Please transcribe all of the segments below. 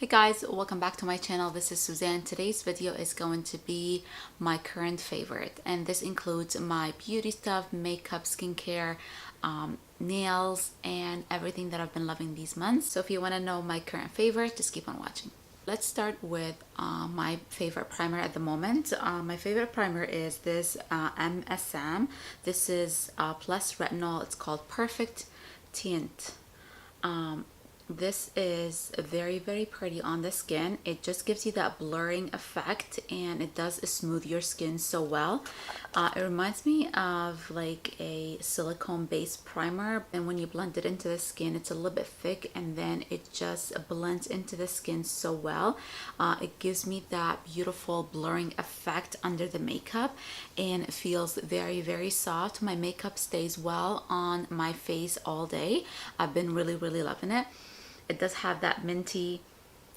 Hey guys, welcome back to my channel. This is Suzanne. Today's video is going to be my current favorite, and this includes my beauty stuff, makeup, skincare, nails, and everything that I've been loving these months. So if you want to know my current favorite, just keep on watching. Let's start with my favorite primer at the moment. My favorite primer is this M.Asam. This is plus retinol. It's called Perfect Tient. This is very pretty on the skin. It just gives you that blurring effect, and it does smooth your skin so well. It reminds me of like a silicone based primer, and when you blend it into the skin, it's a little bit thick, and then it just blends into the skin so well. It gives me that beautiful blurring effect under the makeup, and it feels very soft. My makeup stays well on my face all day. I've been really loving it. It does have that minty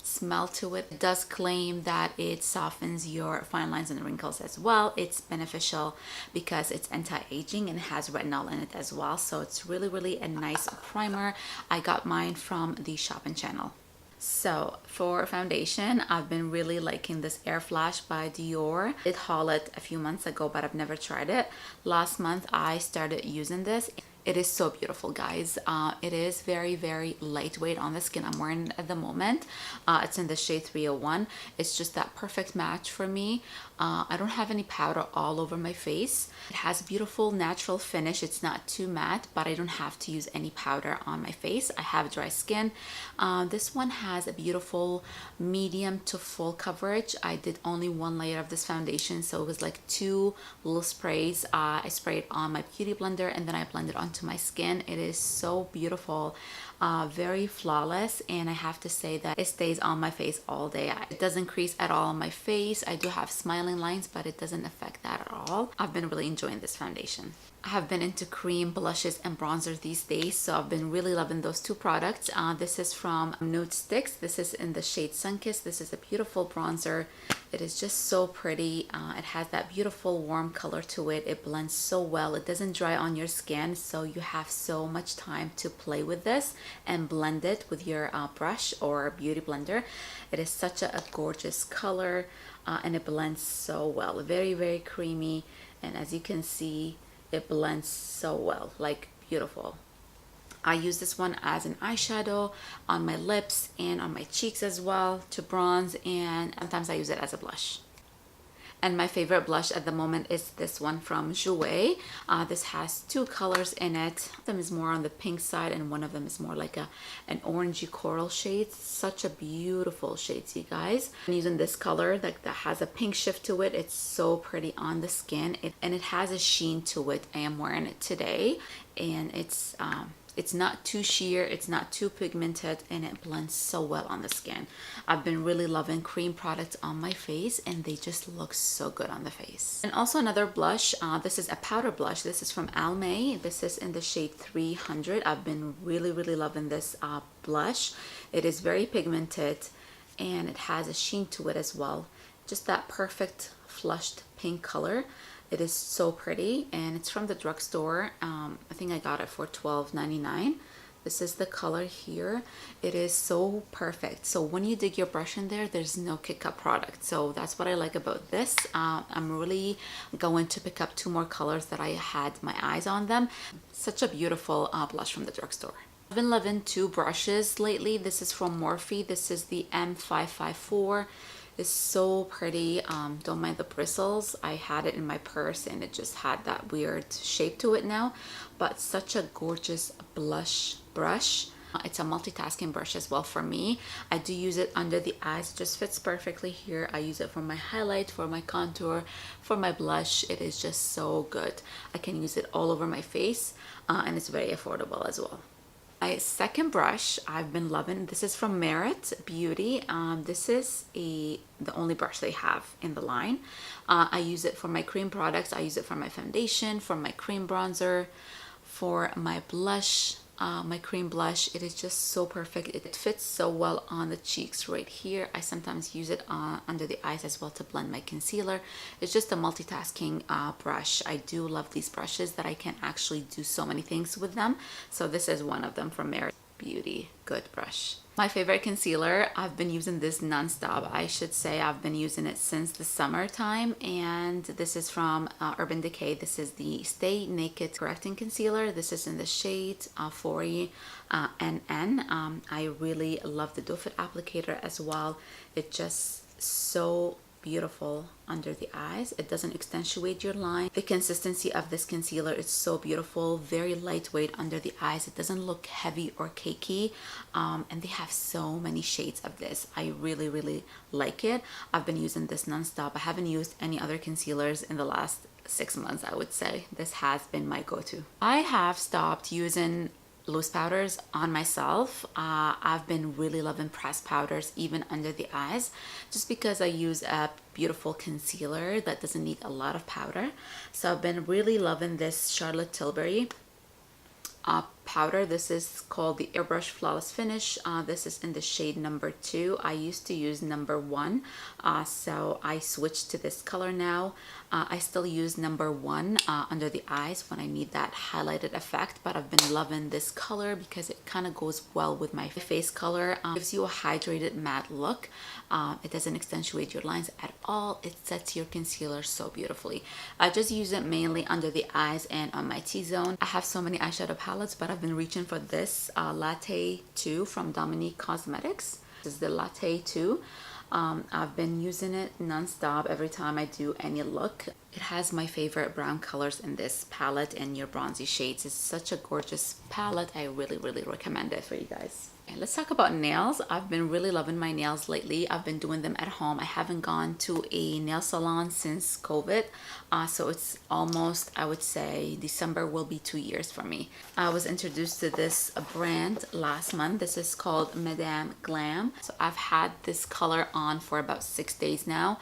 smell to it. It does claim that it softens your fine lines and wrinkles as well. It's beneficial because it's anti-aging and has retinol in it as well. So it's really a nice primer. I got mine from the shopping channel. So for foundation, I've been really liking this Airflash by Dior. I did haul it a few months ago, but I've never tried it. Last month I started using this. It is so beautiful, guys. It is very lightweight on the skin. I'm wearing it at the moment. It's in the shade 301. It's just that perfect match for me. I don't have any powder all over my face. It has beautiful natural finish. It's not too matte, but I don't have to use any powder on my face. I have dry skin. This one has a beautiful medium to full coverage. I did only one layer of this foundation, so it was like two little sprays. I sprayed on my beauty blender, and then I blended onto my skin. It is so beautiful, very flawless, and I have to say that it stays on my face all day. It doesn't crease at all on my face. I do have smiling lines, but it doesn't affect that at all. I've been really enjoying this foundation. I have been into cream, blushes, and bronzers these days, so I've been really loving those two products. This is from Nudestix. This is in the shade Sunkissed. This is a beautiful bronzer. It is just so pretty. It has that beautiful warm color to it. It blends so well. It doesn't dry on your skin, so you have so much time to play with this and blend it with your brush or beauty blender. It is such a gorgeous color, and it blends so well. Very creamy, and as you can see, it blends so well, like beautiful. I use this one as an eyeshadow on my lips and on my cheeks as well to bronze, and sometimes I use it as a blush. And my favorite blush at the moment is this one from Jouer. This has two colors in it. One of them is more on the pink side, and one of them is more like an orangey coral shade. Such a beautiful shade, you guys. I'm using this color that has a pink shift to it. It's so pretty on the skin, and it has a sheen to it. I am wearing it today, and it's not too sheer, it's not too pigmented, and it blends so well on the skin. I've been really loving cream products on my face, and they just look so good on the face. And also another blush, this is a powder blush. This is from Almay. This is in the shade 300. I've been really loving this blush. It is very pigmented, and it has a sheen to it as well. Just that perfect flushed pink color. It is so pretty, and it's from the drugstore. I think I got it for $12.99. This is the color here. It is so perfect. So when you dig your brush in there, there's no kick up product. So that's what I like about this. I'm really going to pick up two more colors that I had my eyes on them. Such a beautiful blush from the drugstore. I've been loving two brushes lately. This is from Morphe. This is the M554. It's so pretty. Don't mind the bristles. I had it in my purse, and it just had that weird shape to it now, but such a gorgeous blush brush. It's a multitasking brush as well for me. I do use it under the eyes. It just fits perfectly here. I use it for my highlight, for my contour, for my blush. It is just so good. I can use it all over my face, and it's very affordable as well. My second brush I've been loving, this is from Merit Beauty. This is the only brush they have in the line. I use it for my cream products. I use it for my foundation, for my cream bronzer, for my blush, my cream blush. It is just so perfect. It fits so well on the cheeks right here. I sometimes use it under the eyes as well to blend my concealer. It's just a multitasking brush. I do love these brushes that I can actually do so many things with them. So this is one of them from Merit. Beauty. Good brush. My favorite concealer, I've been using this non-stop. I should say I've been using it since the summertime, and this is from Urban Decay. This is the Stay Naked Correcting Concealer. This is in the shade 40 NN. I really love the doe foot applicator as well. It's just so beautiful under the eyes. It doesn't accentuate your line. The consistency of this concealer is so beautiful, very lightweight under the eyes. It doesn't look heavy or cakey, and they have so many shades of this. I really like it. I've been using this non-stop. I haven't used any other concealers in the last 6 months. I would say this has been my go-to. I have stopped using loose powders on myself. I've been really loving pressed powders even under the eyes, just because I use a beautiful concealer that doesn't need a lot of powder. So I've been really loving this Charlotte Tilbury powder. This is called the Airbrush Flawless Finish. This is in the shade number 2. I used to use number 1, so I switched to this color now. I still use number 1 under the eyes when I need that highlighted effect, but I've been loving this color because it kind of goes well with my face color. Gives you a hydrated matte look. It doesn't accentuate your lines at all. It sets your concealer so beautifully. I just use it mainly under the eyes and on my T-zone. I have so many eyeshadow palettes, but I've been reaching for this Latte 2 from Dominique Cosmetics. This is the Latte 2. I've been using it non-stop every time I do any look. It has my favorite brown colors in this palette and your bronzy shades. It's such a gorgeous palette. I really recommend it for you guys. Okay, let's talk about nails. I've been really loving my nails lately. I've been doing them at home. I haven't gone to a nail salon since COVID, so it's almost, I would say, December will be 2 years for me. I was introduced to this brand last month. This is called M.Asam Glam. So I've had this color on for about 6 days now.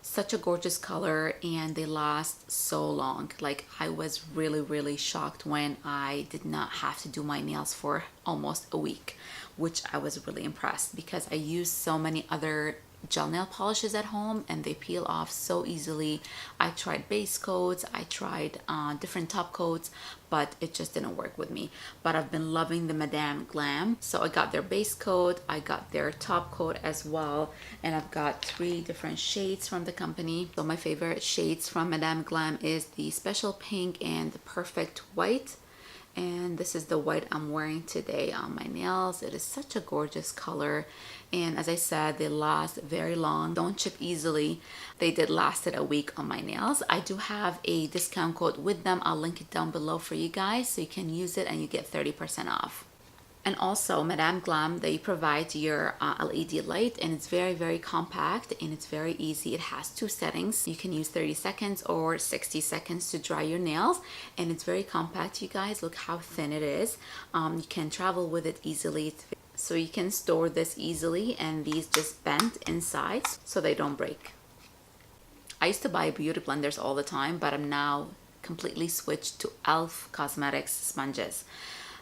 Such a gorgeous color, and they last so long. Like, I was really shocked when I did not have to do my nails for almost a week, which I was really impressed because I use so many other gel nail polishes at home and they peel off so easily. I tried base coats, I tried different top coats, but it just didn't work with me. But I've been loving the M.Asam Glam. So I got their base coat, I got their top coat as well, and I've got 3 different shades from the company. So my favorite shades from M.Asam Glam is the Special Pink and the Perfect White. And this is the white I'm wearing today on my nails. It is such a gorgeous color, and as I said, they last very long, don't chip easily. They did lasted a week on my nails. I do have a discount code with them. I'll link it down below for you guys so you can use it and you get 30% off. And also M.Asam Glam, they provide your LED light, and it's very compact and it's very easy. It has 2 settings. You can use 30 seconds or 60 seconds to dry your nails, and it's very compact, you guys. Look how thin it is. You can travel with it easily, so you can store this easily, and these just bend inside so they don't break. I used to buy beauty blenders all the time, but I'm now completely switched to e.l.f. Cosmetics sponges.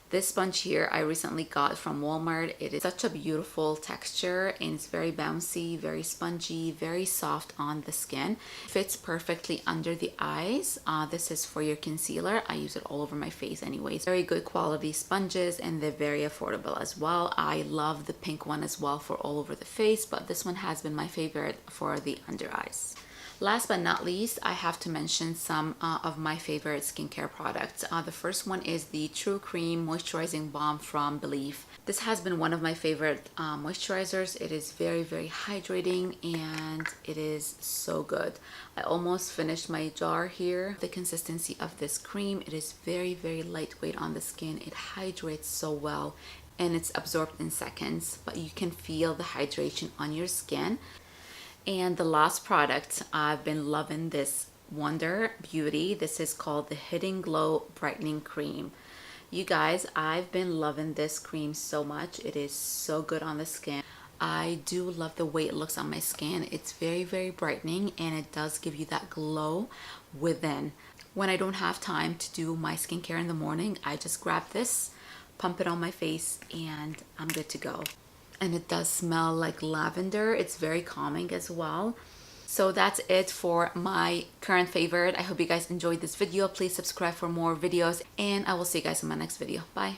This sponge here I recently got from Walmart. It is such a beautiful texture, and it's very bouncy, very spongy, very soft on the skin. Fits perfectly under the eyes. This is for your concealer. I use it all over my face anyways. Very good quality sponges, and they're very affordable as well. I love the pink one as well for all over the face, but this one has been my favorite for the under eyes. Last but not least, I have to mention some of my favorite skincare products. The first one is the True Cream Moisturizing Balm from Believe. This has been one of my favorite moisturizers. It is very hydrating, and it is so good. I almost finished my jar here. The consistency of this cream, it is very lightweight on the skin. It hydrates so well, and it's absorbed in seconds, but you can feel the hydration on your skin. And the last product, I've been loving this Waunder Beauty. This is called the Hidden Glow Brightening Cream. You guys, I've been loving this cream so much. It is so good on the skin. I do love the way it looks on my skin. It's very brightening, and it does give you that glow within. When I don't have time to do my skincare in the morning, I just grab this, pump it on my face, and I'm good to go. And it does smell like lavender. It's very calming as well. So that's it for my current favorite. I hope you guys enjoyed this video. Please subscribe for more videos, and I will see you guys in my next video. Bye.